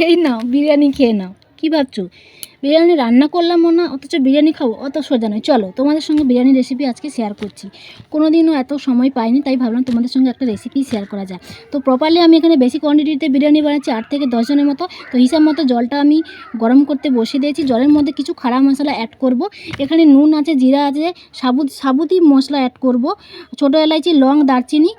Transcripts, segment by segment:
এই নাও বিরিয়ানি খেয়ে নাও। কী ভাবছো বিরিয়ানি রান্না করলাম না অথচ বিরিয়ানি খাবো? অত সোজা নয়। চলো তোমাদের সঙ্গে বিরিয়ানি রেসিপি আজকে শেয়ার করছি। কোনো দিনও এত সময় পাইনি, তাই ভাবলাম তোমাদের সঙ্গে একটা রেসিপি শেয়ার করা যায়। তো প্রপারলি আমি এখানে বেশি কোয়ান্টিটিতে বিরিয়ানি বানাচ্ছি, 8 থেকে 10 জনের মতো। তো হিসাব মতো জলটা আমি গরম করতে বসিয়ে দিয়েছি। জলের মধ্যে কিছু খাড়া মশলা অ্যাড করব। এখানে নুন আছে, জিরা আছে, সাবুতি মশলা অ্যাড করব, ছোটো এলাইচি, লং, দারচিনি।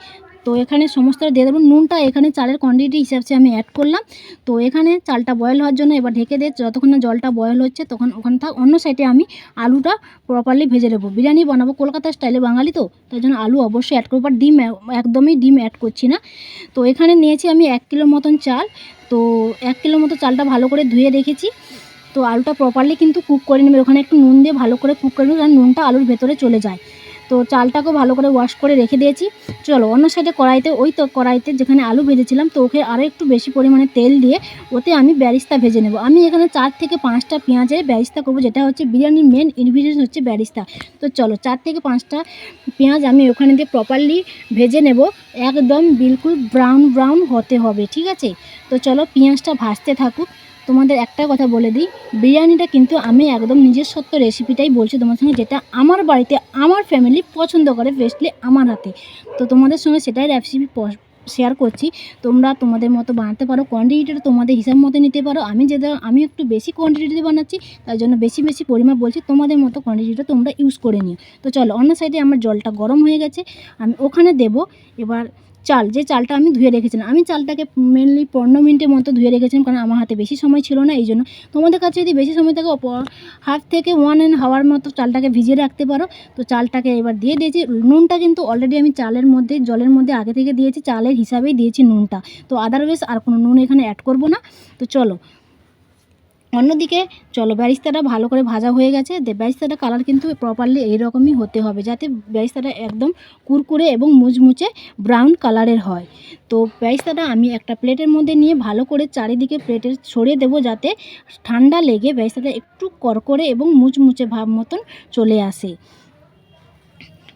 তো এখানে সমস্তটা দিয়ে দেবো। নুনটা এখানে চালের কোয়ান্টিটি হিসাবে আমি অ্যাড করলাম। তো এখানে চালটা বয়েল হওয়ার জন্য এবার ঢেকে দিয়ে যতক্ষণ না জলটা বয়েল হচ্ছে তখন ওখানে অন্য সাইডে আমি আলুটা প্রপারলি ভেজে নেবো। বিরিয়ানি বানাবো কলকাতার স্টাইলে, বাঙালি তো, তাই জন্য আলু অবশ্যই অ্যাড করবো। বাট একদমই ডিম অ্যাড করছি না। তো এখানে নিয়েছি আমি 1 কিলোর মতন চাল। তো 1 কিলোর মতো চালটা ভালো করে ধুয়ে রেখেছি। তো আলুটা প্রপারলি কিন্তু কুক করে নেবে। ওখানে একটু নুন দিয়ে ভালো করে কুক করে নেবে, কারণ নুনটা আলুর ভেতরে চলে যায়। তো চালটাকেও ভালো করে ওয়াশ করে রেখে দিয়েছি। চলো অন্য সাইডে কড়াইতে, কড়াইতে যেখানে আলু ভেজেছিলাম, তো ওকে আরও একটু বেশি পরিমাণে তেল দিয়ে ওতে আমি বেরেস্তা ভেজে নেব। আমি এখানে 4 থেকে 5টা পেঁয়াজের বেরেস্তা করব, যেটা হচ্ছে বিরিয়ানির মেন ইনগ্রিডিয়েন্ট হচ্ছে বেরেস্তা। তো চলো 4 থেকে 5টা পেঁয়াজ আমি ওখানে দিয়ে প্রপারলি ভেজে নেব। একদম বিলকুল ব্রাউন হতে হবে, ঠিক আছে? তো চলো পেঁয়াজটা ভাজতে থাকুক। তোমাদের একটা কথা বলে দিই, বিরিয়ানিটা কিন্তু আমি একদম নিজস্বত্ব রেসিপিটাই বলছি তোমার সঙ্গে, যেটা আমার বাড়িতে আমার ফ্যামিলি পছন্দ করে বেস্টলি আমার হাতে। তো তোমাদের সঙ্গে সেটাই রেসিপি শেয়ার করছি। তোমরা তোমাদের মতো বানাতে পারো, কোয়ান্টিটিটা তোমাদের হিসাব মতো নিতে পারো। আমি একটু বেশি কোয়ান্টিটিতে বানাচ্ছি, তাই জন্য বেশি পরিমাণ বলছি। তোমাদের মতো কোয়ান্টিটিটা তোমরা ইউজ করে নিও। তো চলো অন্য সাইডে আমার জলটা গরম হয়ে গেছে, আমি ওখানে দেব এবার যে চালটা আমি ধুয়ে রেখেছিলাম। আমি চালটাকে মেনলি 15 মিনিটের মতো ধুয়ে রেখেছিলাম, কারণ আমার হাতে বেশি সময় ছিল না। এই জন্য তোমাদের কাছে যদি বেশি সময় থাকে হাফ থেকে 1 আওয়ার মতো চালটাকে ভিজিয়ে রাখতে পারো। তো চালটাকে এবার দিয়ে দিয়েছি। নুনটা কিন্তু অলরেডি আমি জলের মধ্যে আগে থেকে দিয়েছি, চালের হিসাবেই দিয়েছি নুনটা। তো আদারওয়াইজ আর কোনো নুন এখানে অ্যাড করব না। তো চলো অন্যদিকে বেরেস্তাটা ভালো করে ভাজা হয়ে গেছে। বেরেস্তাটা কালার কিন্তু প্রপারলি এইরকমই হতে হবে, যাতে বেরেস্তাটা একদম কুরকুরে এবং মুচমুচে ব্রাউন কালারের হয়। তো বেরেস্তাটা আমি একটা প্লেটের মধ্যে নিয়ে ভালো করে চারিদিকে প্লেটের ছড়িয়ে দেবো, যাতে ঠান্ডা লেগে বেরেস্তাটা একটু করকরে এবং মুচমুচে ভাব মতন চলে আসে।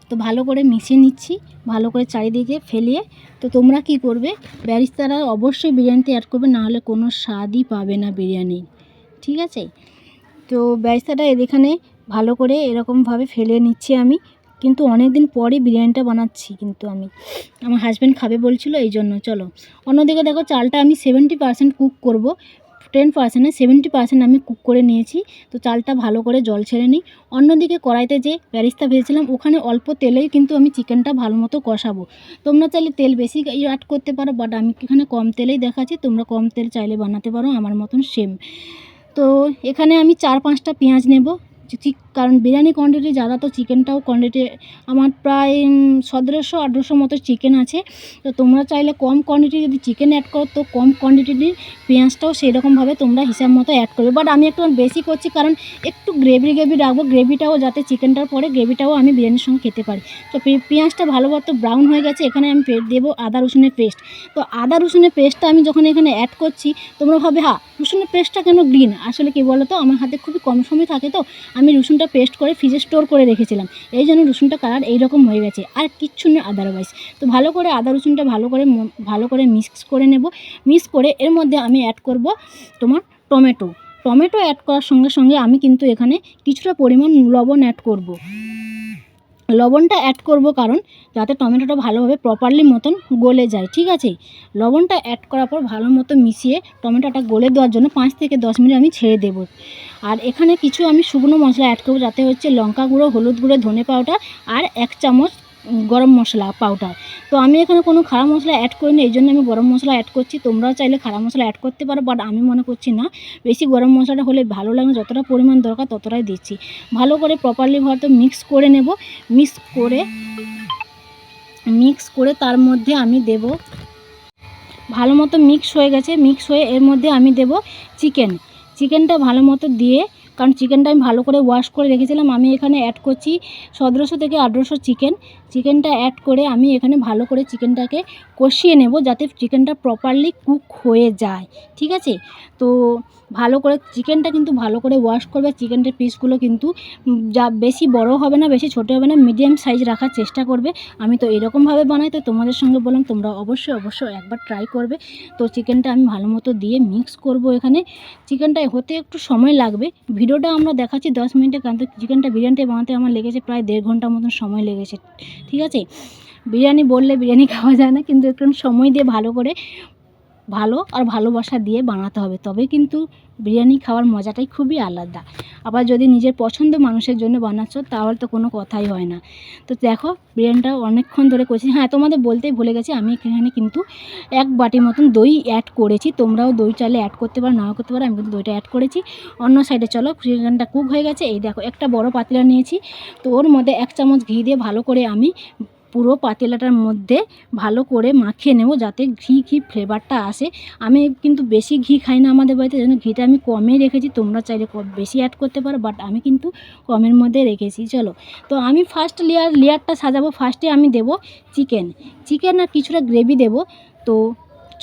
তো ভালো করে মিশিয়ে নিচ্ছি, ভালো করে চারিদিকে ফেলিয়ে। তো তোমরা কি করবে, বেরেস্তাটা অবশ্যই বিরিয়ানিতে অ্যাড করবে, নাহলে কোনো স্বাদই পাবে না বিরিয়ানি, ঠিক আছে? তো বেরেস্তাটা এখানে ভালো করে এরকমভাবে ফেলে নিচ্ছি আমি। কিন্তু অনেক দিন পরই বিরিয়ানিটা বানাচ্ছি, কিন্তু আমার হাজব্যান্ড খাবে বলছিল, এই জন্য। চলো অন্যদিকে দেখো চালটা আমি 70% কুক করব। 10% না 70% আমি কুক করে নিয়েছি। তো চালটা ভালো করে জল ছেড়ে নিই। অন্যদিকে কড়াইতে যে বেরেস্তা ভেজেছিলাম, ওখানে অল্প তেলেই কিন্তু আমি চিকেনটা ভালো মতো কষাবো। তোমরা চাইলে তেল বেশি অ্যাড করতে পারো, বাট আমি এখানে কম তেলেই দেখাচ্ছি। তোমরা কম তেল চাইলে বানাতে পারো আমার মতন সেম। তো এখানে আমি 4-5টা পেঁয়াজ নেব, কারণ বিরিয়ানি কোয়ান্টিটি ज़्यादा, তো চিকেনটাও কোয়ান্টিটি আমার প্রায় 1700-1800 মতো চিকেন আছে। তো তোমরা চাইলে কম কোয়ান্টিটি যদি চিকেন অ্যাড করো, তো কম কোয়ান্টিটির পেঁয়াজটাও সেই রকমভাবে তোমরা হিসাব মতো অ্যাড করবে। বাট আমি একটু বেশি করছি, কারণ একটু গ্রেভি রাখবো, গ্রেভিটাও যাতে চিকেনটার পরে গ্রেভিটাও আমি বিরিয়ানির সঙ্গে খেতে পারি। তো পেঁয়াজটা ভালো মতো ব্রাউন হয়ে গেছে। এখানে আমি দেবো আদা রসুনের পেস্ট। তো আদা রসুনের পেস্টটা আমি যখন এখানে অ্যাড করছি, তোমরা ভাবে রসুনের পেস্টটা কেন গ্রিন? আসলে কি বলো তো, আমার হাতে খুবই কম সময় থাকে, তো আমি রসুনটা পেস্ট করে ফ্রিজে স্টোর করে রেখেছিলাম, এই জন্য রসুনটা কালার এইরকম হয়ে গেছে, আর কিচ্ছু নেই আদারওয়াইজ। তো ভালো করে আদা রসুনটা ভালো করে মিক্স করে নেব। মিক্স করে এর মধ্যে আমি অ্যাড করব তোমার টমেটো অ্যাড করার সঙ্গে সঙ্গে আমি কিন্তু এখানে কিছুটা পরিমাণ লবণ অ্যাড করব। লবণটা অ্যাড করব কারণ যাতে টমেটোটা ভালোভাবে প্রপারলি মতন গলে যায়, ঠিক আছে? লবণটা অ্যাড করার পর ভালো মতো মিশিয়ে টমেটোটা গলে দেওয়ার জন্য 5 থেকে 10 মিনিট আমি ছেড়ে দেব। আর এখানে কিছু আমি শুকনো মশলা অ্যাড করব, যাতে হচ্ছে লঙ্কা গুঁড়ো, হলুদ গুঁড়ো, ধনে পাউডার আর 1 চামচ গরম মশলা পাউডার। তো আমি এখানে কোনো খাড়া মশলা অ্যাড করিনি, এই জন্য আমি গরম মশলা অ্যাড করছি। তোমরাও চাইলে খাড়া মশলা অ্যাড করতে পারো, বাট আমি মনে করছি না বেশি গরম মশলাটা হলে ভালো লাগে না, যতটা পরিমাণ দরকার ততটাই দিচ্ছি। ভালো করে প্রপারলি হয়তো মিক্স করে নেব। মিক্স করে তার মধ্যে আমি দেব, ভালো মতো মিক্স হয়ে গেছে। মিক্স হয়ে এর মধ্যে আমি দেব চিকেনটা ভালো মতো দিয়ে কারণ চিকেনটা আমি ভালো করে ওয়াশ করে রেখেছিলাম। আমি এখানে অ্যাড করছি 1700 থেকে 1800 চিকেনটা অ্যাড করে আমি এখানে ভালো করে চিকেনটাকে কষিয়ে নেব, যাতে চিকেনটা প্রপারলি কুক হয়ে যায়, ঠিক আছে। তো ভালো করে চিকেনটা কিন্তু ভালো করে ওয়াশ করবে। চিকেনের পিসগুলো কিন্তু যা বেশি বড় হবে না, বেশি ছোটো হবে না, মিডিয়াম সাইজ রাখার চেষ্টা করবে। আমি তো এরকমভাবে বানাই, তো তোমাদের সঙ্গে বললাম তোমরা অবশ্যই একবার ট্রাই করবে। তো চিকেনটা আমি ভালো মতো দিয়ে মিক্স করব। এখানে চিকেনটা হতে একটু সময় লাগবে। ভিডিওটা আমরা দেখাচ্ছি 10 মিনিটে, কিন্তু চিকেনটা বিরিয়ানিটা বানাতে আমার লেগেছে প্রায় 1.5 ঘন্টার মতন সময় লেগেছে, ঠিক আছে। বিরিয়ানি বললে বিরিয়ানি খাওয়া যায় না, কিন্তু একটু সময় দিয়ে ভালো করে ভালো আর ভালোবাসা দিয়ে বানাতে হবে, তবে কিন্তু বিরিয়ানি খাওয়ার মজাটাই খুবই আলাদা। আবার যদি নিজের পছন্দ মানুষের জন্য বানাচ্ছ তাহলে তো কোনো কথাই হয় না। তো দেখো বিরিয়ানিটা অনেকক্ষণ ধরে করছি। হ্যাঁ, তোমাদের বলতেই ভুলে গেছি, আমি এখানে কিন্তু 1 বাটি মতন দই অ্যাড করেছি। তোমরাও দই চাইলে অ্যাড করতে পারো, নাও করতে পারো, আমি কিন্তু দইটা অ্যাড করেছি। অন্য সাইডে চলো, চিকেনটা কুক হয়ে গেছে। এই দেখো একটা বড় পাতিলা নিয়েছি, তো ওর মধ্যে 1 চামচ ঘি দিয়ে ভালো করে আমি পুরো পাতিলাটার মধ্যে ভালো করে মাখিয়ে নেব, যাতে ঘি ফ্লেভারটা আসে। আমি কিন্তু বেশি ঘি খাই না আমাদের বাড়িতে, যেন ঘিটা আমি কমই রেখেছি। তোমরা চাইলে বেশি অ্যাড করতে পারো, বাট আমি কিন্তু কমের মধ্যে রেখেছি। চলো, তো আমি ফার্স্ট লেয়ারটা সাজাবো। ফার্স্টে আমি দেব চিকেন আর কিছুটা গ্রেভি দেব। তো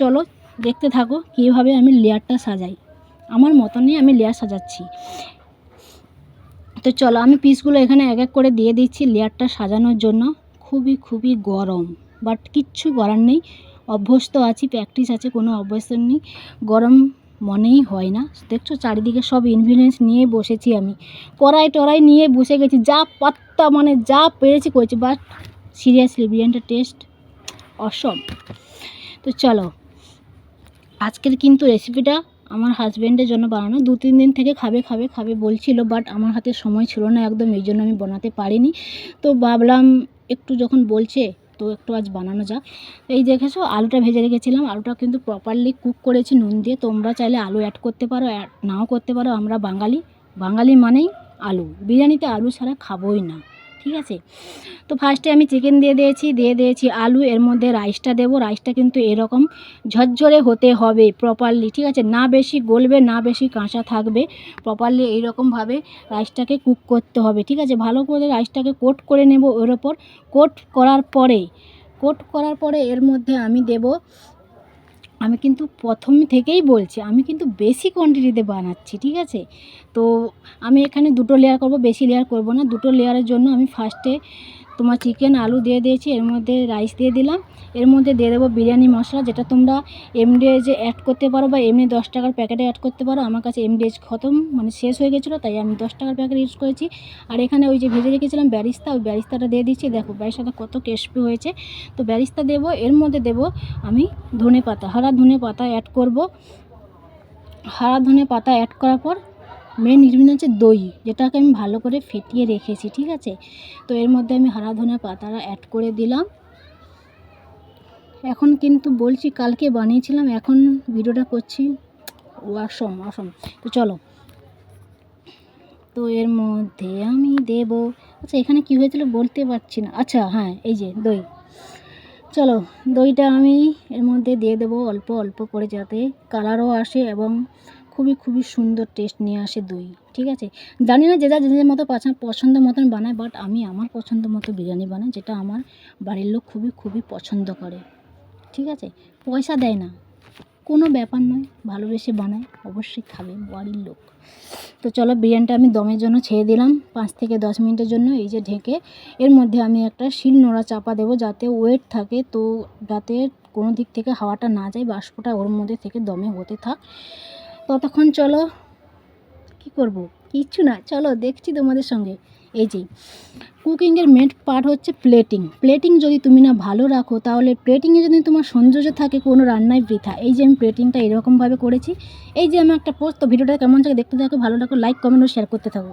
চলো দেখতে থাকো কীভাবে আমি লেয়ারটা সাজাই। আমার মতনই আমি লেয়ার সাজাচ্ছি। তো চলো, আমি পিসগুলো এখানে এক এক করে দিয়ে দিচ্ছি লেয়ারটা সাজানোর জন্য। খুবই গরম, বাট কিচ্ছু করার নেই, অভ্যস্ত আছি, প্র্যাকটিস আছে, কোনো অভ্যস্ত নেই। গরম মনেই হয় না। দেখছো চারিদিকে সব ইনগ্রিডিয়েন্টস নিয়ে বসেছি, আমি কড়াই নিয়ে বসে গেছি, যা পাত্তা মানে যা পেরেছি করেছি, বাট সিরিয়াসলি বিরিয়ানিটা টেস্ট অসম। তো চলো, আজকের কিন্তু রেসিপিটা আমার হাজব্যান্ডের জন্য বানানো। 2-3 দিন থেকে খাবে বলছিল, বাট আমার হাতে সময় ছিল না একদম, এই জন্য আমি বানাতে পারিনি। তো ভাবলাম একটু যখন বলছে তো একটু আজ বানানো যাক। এই দেখেছো আলুটা ভেজে রেখেছিলাম, আলুটা কিন্তু প্রপারলি কুক করেছি নুন দিয়ে। তোমরা চাইলে আলু অ্যাড করতে পারো, নাও করতে পারো। আমরা বাঙালি মানেই আলু, বিরিয়ানিতে আলু ছাড়া খাবোই না, ঠিক আছে। তো ফার্স্টে আমি চিকেন দিয়ে দিয়েছি আলু, এর মধ্যে রাইসটা দেবো। রাইসটা কিন্তু এরকম ঝরঝরে হতে হবে প্রপারলি, ঠিক আছে, না বেশি গলবে না বেশি কাঁচা থাকবে, প্রপারলি এইরকমভাবে রাইসটাকে কুক করতে হবে, ঠিক আছে। ভালো করে রাইসটাকে কোট করে নেব। ওর ওপর কোট করার পরে এর মধ্যে আমি দেব, আমি কিন্তু প্রথম থেকেই বলছি আমি কিন্তু বেশি কোয়ান্টিটিতে বানাচ্ছি, ঠিক আছে। তো আমি এখানে 2টো লেয়ার করব, বেশি লেয়ার করব না। 2টো লেয়ারের জন্য আমি ফার্স্টে তোমার চিকেন আলু দিয়ে দিয়েছি, এর মধ্যে রাইস দিয়ে দিলাম, এর মধ্যে দিয়ে দেবো বিরিয়ানি মশলা, যেটা তোমরা এমডিএচে অ্যাড করতে পারো বা এমনি 10 টাকার প্যাকেটে অ্যাড করতে পারো। আমার কাছে এমডিএচ খতম, মানে শেষ হয়ে গেছিলো, তাই আমি 10 টাকার প্যাকেট ইউজ করেছি। আর এখানে ওই যে ভেজে রেখেছিলাম ব্যারিস্তা, ওই ব্যারিস্তাটা দিয়ে দিচ্ছি। দেখো ব্যারিস্তাটা কত ক্রিস্পি হয়েছে। তো ব্যারিস্তা দেবো, এর মধ্যে দেবো আমি হারা ধনে পাতা অ্যাড করব। হারা ধনে পাতা অ্যাড করার পর মেন ইনগ্রিডিয়েন্ট হচ্ছে দই, যেটাকে আমি ভালো করে ফেটিয়ে রেখেছি, ঠিক আছে। তো এর মধ্যে আমি হারা ধনে পাতাটা অ্যাড করে দিলাম। এখন কিন্তু বলছি কালকে বানিয়েছিলাম, এখন ভিডিওটা করছি, অসম। তো চলো, তো এর মধ্যে আমি দেব, আচ্ছা এখানে কী হয়েছিল বলতে পারছি না, আচ্ছা হ্যাঁ এই যে দই। চলো, দইটা আমি এর মধ্যে দিয়ে দেবো অল্প করে, যাতে কালারও আসে এবং খুবই সুন্দর টেস্ট নিয়ে আসে দই, ঠিক আছে। জানি না যে যার মতো পছন্দ মতন বানায়, বাট আমি আমার পছন্দ মতো বিরিয়ানি বানাই, যেটা আমার বাড়ির লোক খুবই পছন্দ করে, ঠিক আছে। পয়সা দেয় না, কোনো ব্যাপার নয়, ভালোবেসে বানায়, অবশ্যই খাবে বাড়ির লোক। তো চলো, বিরিয়ানিটা আমি দমের জন্য ছেড়ে দিলাম 5 থেকে 10 মিনিটের জন্য, এই যে ঢেকে। এর মধ্যে আমি একটা শিল নোড়া চাপা দেবো, যাতে ওয়েট থাকে, তো যাতে কোনো দিক থেকে হাওয়াটা না যায়, বাষ্পটা ওর মধ্যে থেকে দমে হতে থাক। ততক্ষণ চলো, কি করব, কিচ্ছু না, চলো দেখছি তোমাদের সঙ্গে। এই যে কুকিংয়ের মেন পার্ট হচ্ছে প্লেটিং যদি তুমি না ভালো রাখো, তাহলে প্লেটিংয়ে যদি তোমার সৌন্দর্য থাকে, কোনো রান্নায় বৃথা। এই যে আমি প্লেটিংটা এরকমভাবে করেছি, এই যে আমার একটা পোস্ট। তো ভিডিওটা কেমন থাকে দেখতে থাকো, ভালো লাগো লাইক কমেন্ট ও শেয়ার করতে থাকো।